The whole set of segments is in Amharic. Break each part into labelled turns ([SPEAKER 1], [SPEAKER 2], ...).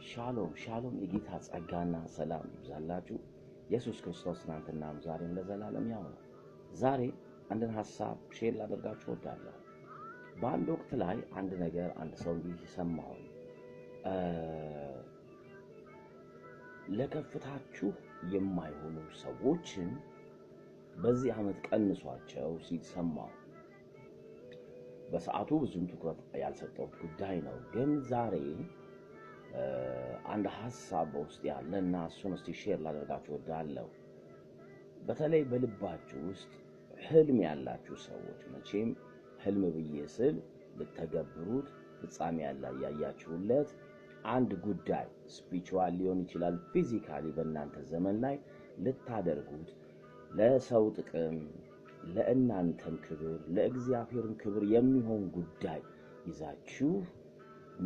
[SPEAKER 1] ሻሎም ሻሎም የጌታ ጸጋና ሰላም ይብዛላችሁ። ኢየሱስ ክርስቶስ ትናንትናም ዛሬም ለዘላለም ያው ነው። ዛሬ አንድን ሐሳብ ሼር ላደርጋችሁ እወዳለሁ። በአንድ ወቅት ላይ አንድ ነገር አንድ ሰው ይሰማው ለከፍታችሁ የማይሆኑ ሰዎችን በዚህ ዓመት ቀንሷቸው ሲሰማው በሰዓቱ ብዙም ትኩረት ያልሰጠው ጉዳይ ነው። ግን ዛሬ አንድ ሐሳብ ውስጥ ያለና እሱን እስቲ ሼር ላደርጋችሁ እወዳለሁ። በተለይ በልባችሁ ውስጥ ህልም ያላችሁ ሰዎች መቼም ህልም ብዬ ስል ልተገብሩት ፍጻሜ ያያችሁለት አንድ ጉዳይ ስፒሪቹዋል ሊሆን ይችላል፣ ፊዚካሊ በእናንተ ዘመን ላይ ልታደርጉት ለሰው ጥቅም ለእናንተም ክብር ለእግዚአብሔርም ክብር የሚሆን ጉዳይ ይዛችሁ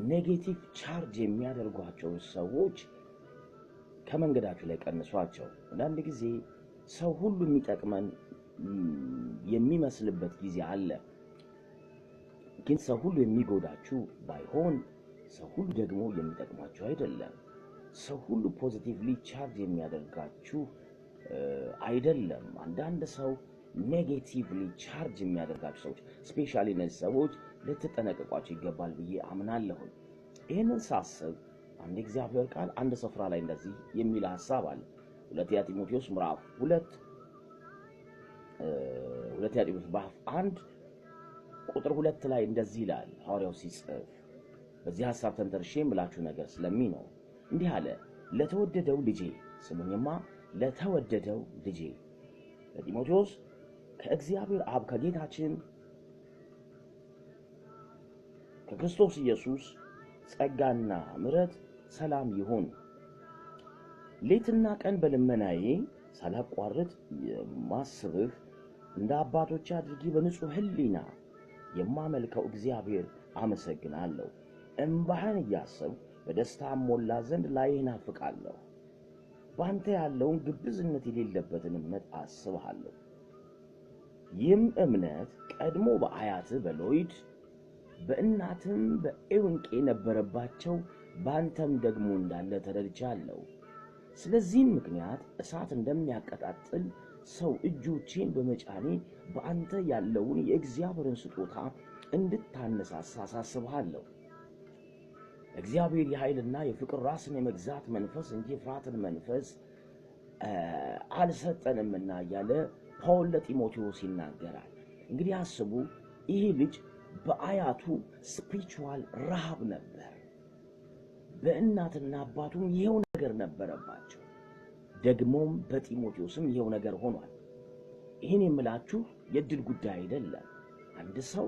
[SPEAKER 1] ኔጌቲቭ ቻርጅ የሚያደርጓቸው ሰዎች ከመንገዳችሁ ላይ ቀንሷቸው። አንዳንድ ጊዜ ሰው ሁሉ የሚጠቅመን የሚመስልበት ጊዜ አለ። ግን ሰው ሁሉ የሚጎዳችሁ ባይሆን ሰው ሁሉ ደግሞ የሚጠቅማችሁ አይደለም። ሰው ሁሉ ፖዚቲቭሊ ቻርጅ የሚያደርጋችሁ አይደለም። አንዳንድ ሰው ኔጌቲቭሊ ቻርጅ የሚያደርጋችሁ ሰዎች ስፔሻሊ እነዚህ ሰዎች ልትጠነቀቋቸው ይገባል ብዬ አምናለሁ። ይህንን ሳስብ አንድ እግዚአብሔር ቃል አንድ ስፍራ ላይ እንደዚህ የሚል ሐሳብ አለ። ሁለተኛ ጢሞቴዎስ ምዕራፍ 2 ሁለተኛ ጢሞቴዎስ ምዕራፍ 1 ቁጥር 2 ላይ እንደዚህ ይላል ሐዋርያው ሲጽፍ። በዚህ ሐሳብ ተንተርሼ የምላችሁ ነገር ስለሚኖር እንዲህ አለ። ለተወደደው ልጄ ስሙኝማ፣ ለተወደደው ልጄ ለጢሞቴዎስ ከእግዚአብሔር አብ ከጌታችን ከክርስቶስ ኢየሱስ ጸጋና ምሕረት ሰላም ይሁን። ሌትና ቀን በልመናዬ ሳላቋርጥ የማስብህ እንደ አባቶች አድርጌ በንጹህ ሕሊና የማመልከው እግዚአብሔር አመሰግናለሁ። እንባህን እያሰብኩ በደስታ ሞላ ዘንድ ላይህ ናፍቃለሁ። በአንተ ያለውን ግብዝነት የሌለበትን እምነት አስብሃለሁ። ይህም እምነት ቀድሞ በአያትህ በሎይድ በእናትም በኤውንቄ ነበረባቸው፣ በአንተም ደግሞ እንዳለ ተረድቻለሁ። ስለዚህም ምክንያት እሳት እንደሚያቀጣጥል ሰው እጆቼን በመጫኔ በአንተ ያለውን የእግዚአብሔርን ስጦታ እንድታነሳሳ አሳስብሃለሁ። እግዚአብሔር የኃይልና የፍቅር ራስን የመግዛት መንፈስ እንጂ ፍርሃትን መንፈስ አልሰጠንምና እያለ ፓውል ለጢሞቴዎስ ይናገራል። እንግዲህ አስቡ፣ ይህ ልጅ በአያቱ ስፒሪቹዋል ረሃብ ነበር። በእናትና አባቱም ይሄው ነገር ነበረባቸው። ደግሞም በጢሞቴዎስም ይሄው ነገር ሆኗል። ይህን የምላችሁ የድል ጉዳይ አይደለም። አንድ ሰው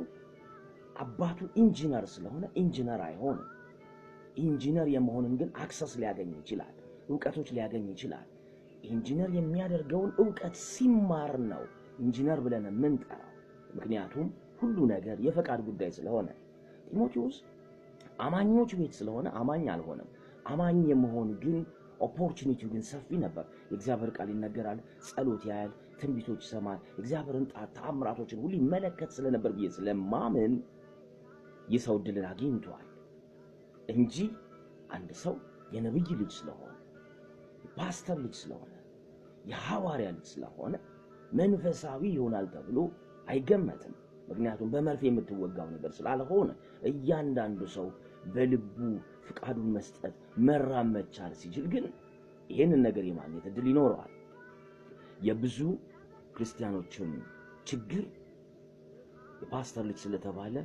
[SPEAKER 1] አባቱ ኢንጂነር ስለሆነ ኢንጂነር አይሆንም። ኢንጂነር የመሆንን ግን አክሰስ ሊያገኝ ይችላል፣ ዕውቀቶች ሊያገኝ ይችላል። ኢንጂነር የሚያደርገውን ዕውቀት ሲማር ነው ኢንጂነር ብለን የምንጠራው። ምክንያቱም ሁሉ ነገር የፈቃድ ጉዳይ ስለሆነ። ጢሞቴዎስ አማኞች ቤት ስለሆነ አማኝ አልሆነም። አማኝ የመሆን ግን ኦፖርቹኒቲው ግን ሰፊ ነበር። የእግዚአብሔር ቃል ይነገራል፣ ጸሎት ያያል፣ ትንቢቶች ይሰማል፣ እግዚአብሔርን ተአምራቶችን ሁሉ ይመለከት ስለነበር ብዬ ስለማምን የሰው ዕድልን አግኝቷል እንጂ አንድ ሰው የነብይ ልጅ ስለሆነ የፓስተር ልጅ ስለሆነ የሐዋርያ ልጅ ስለሆነ መንፈሳዊ ይሆናል ተብሎ አይገመትም። ምክንያቱም በመርፌ የምትወጋው ነገር ስላልሆነ እያንዳንዱ ሰው በልቡ ፍቃዱን መስጠት መራመድ ቻል ሲችል ግን ይህንን ነገር የማግኘት ዕድል ይኖረዋል። የብዙ ክርስቲያኖችም ችግር የፓስተር ልጅ ስለተባለ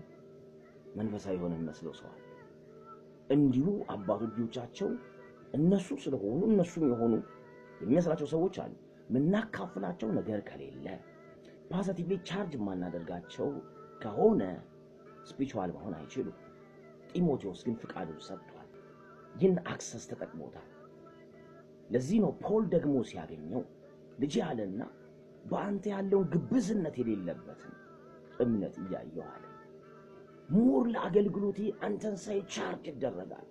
[SPEAKER 1] መንፈሳዊ የሆነ መስለው ሰዋል። እንዲሁ አባቶቻቸው እነሱ ስለሆኑ እነሱም የሆኑ የሚመስላቸው ሰዎች አሉ። ምናካፍላቸው ነገር ከሌለ ፖዚቲቭሊ ቻርጅ ማናደርጋቸው ከሆነ ስፒሪቹዋል መሆን አይችሉም። ጢሞቴዎስ ግን ፍቃዱን ሰጥቷል። ይህን አክሰስ ተጠቅሞታል። ለዚህ ነው ፖል ደግሞ ሲያገኘው ልጅ ያለና በአንተ ያለውን ግብዝነት የሌለበትን እምነት እያየሁ አለ። ሞር ለአገልግሎቴ አንተን ሳይ ቻርጅ ይደረጋል።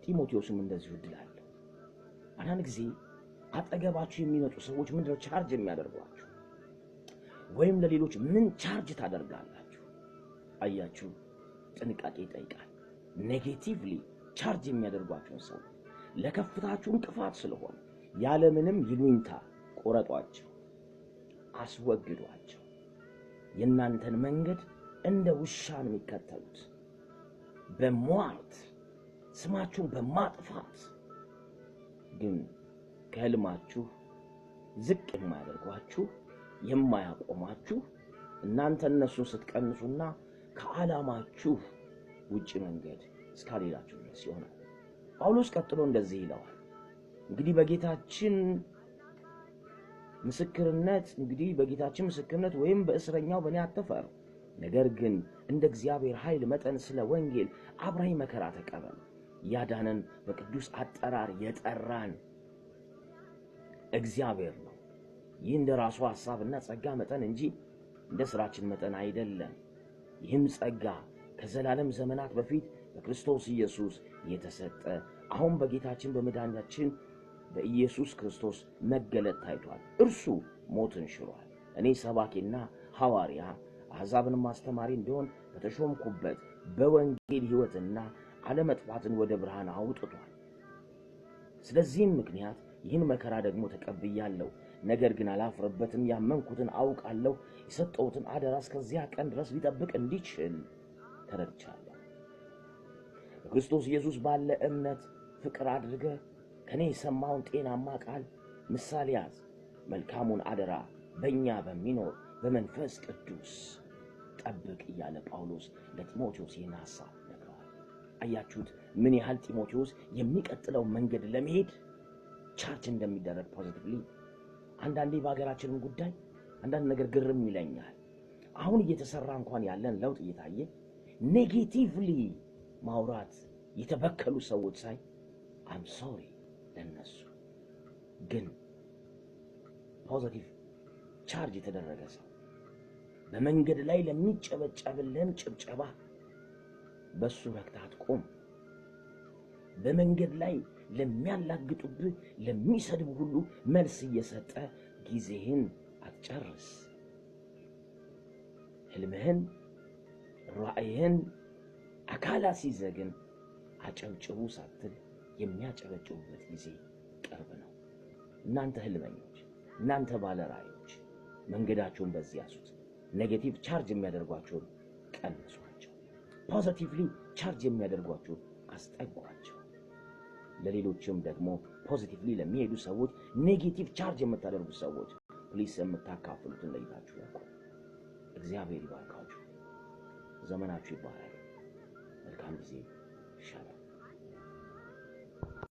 [SPEAKER 1] ጢሞቴዎስም እንደዚሁ ዕድል አለ። አንዳንድ ጊዜ አጠገባችሁ የሚመጡ ሰዎች ምንድነው ቻርጅ የሚያደርጓችሁ? ወይም ለሌሎች ምን ቻርጅ ታደርጋላችሁ? አያችሁ፣ ጥንቃቄ ይጠይቃል። ኔጌቲቭሊ ቻርጅ የሚያደርጓቸውን ሰዎች ለከፍታችሁ እንቅፋት ስለሆነ ያለምንም ይሉኝታ ቆረጧቸው፣ አስወግዷቸው። የእናንተን መንገድ እንደ ውሻ ነው የሚከተሉት። በሟርት ስማችሁን በማጥፋት ግን ከህልማችሁ ዝቅ የማያደርጓችሁ የማያቆማችሁ እናንተ እነሱን ስትቀንሱና ከዓላማችሁ ውጪ መንገድ እስካልሄዳችሁ ድረስ ይሆናል። ጳውሎስ ቀጥሎ እንደዚህ ይለዋል። እንግዲህ በጌታችን ምስክርነት ወይም በእስረኛው በእኔ አትፈር፣ ነገር ግን እንደ እግዚአብሔር ኃይል መጠን ስለ ወንጌል አብረኸኝ መከራ ተቀበል። ያዳነን በቅዱስ አጠራር የጠራን እግዚአብሔር ነው። ይህ እንደ ራሱ ሐሳብና ጸጋ መጠን እንጂ እንደ ሥራችን መጠን አይደለም። ይህም ጸጋ ከዘላለም ዘመናት በፊት በክርስቶስ ኢየሱስ የተሰጠ አሁን በጌታችን በመድኃኒታችን በኢየሱስ ክርስቶስ መገለጥ ታይቷል። እርሱ ሞትን ሽሯል። እኔ ሰባኪና ሐዋርያ አሕዛብን ማስተማሪ እንዲሆን በተሾምኩበት በወንጌል ሕይወትና ዓለመጥፋትን ወደ ብርሃን አውጥቷል። ስለዚህም ምክንያት ይህን መከራ ደግሞ ተቀብያለሁ። ነገር ግን አላፍርበትም። ያመንኩትን አውቃለሁ። የሰጠሁትን አደራ እስከዚያ ቀን ድረስ ሊጠብቅ እንዲችል ተረድቻለሁ። በክርስቶስ ኢየሱስ ባለ እምነት ፍቅር አድርገህ ከኔ የሰማውን ጤናማ ቃል ምሳሌ ያዝ። መልካሙን አደራ በእኛ በሚኖር በመንፈስ ቅዱስ ጠብቅ እያለ ጳውሎስ ለጢሞቴዎስ ይህን ሐሳብ ነግረዋል። አያችሁት ምን ያህል ጢሞቴዎስ የሚቀጥለው መንገድ ለመሄድ ቻርጅ እንደሚደረግ ፖዚቲቭሊ። አንዳንዴ በሀገራችንም ጉዳይ አንዳንድ ነገር ግርም ይለኛል። አሁን እየተሰራ እንኳን ያለን ለውጥ እየታየ ኔጌቲቭሊ ማውራት የተበከሉ ሰዎች ሳይ አም ሶሪ ለነሱ። ግን ፖዚቲቭ ቻርጅ የተደረገ ሰው በመንገድ ላይ ለሚጨበጨብልን ጭብጨባ በሱ ረክታት ቆም። በመንገድ ላይ ለሚያላግጡብህ ለሚሰድቡ ሁሉ መልስ እየሰጠ ጊዜህን አትጨርስ። ህልምህን ራእይህን አካላት ሲዘግን አጨብጭቡ ሳትል የሚያጨበጭቡበት ጊዜ ቅርብ ነው። እናንተ ህልመኞች፣ እናንተ ባለ ራእዮች መንገዳችሁን በዚህ ያዙት። ኔጌቲቭ ቻርጅ የሚያደርጓቸውን ቀንሷቸው። ፖዚቲቭሊ ቻርጅ የሚያደርጓቸውን አስጠጓቸው። ለሌሎችም ደግሞ ፖዚቲቭሊ ለሚሄዱ ሰዎች ኔጌቲቭ ቻርጅ የምታደርጉ ሰዎች ፕሊስ የምታካፍሉትን ለይታችሁ ያውቁ። እግዚአብሔር ይባርካችሁ። ዘመናችሁ ይባረክ። መልካም ጊዜ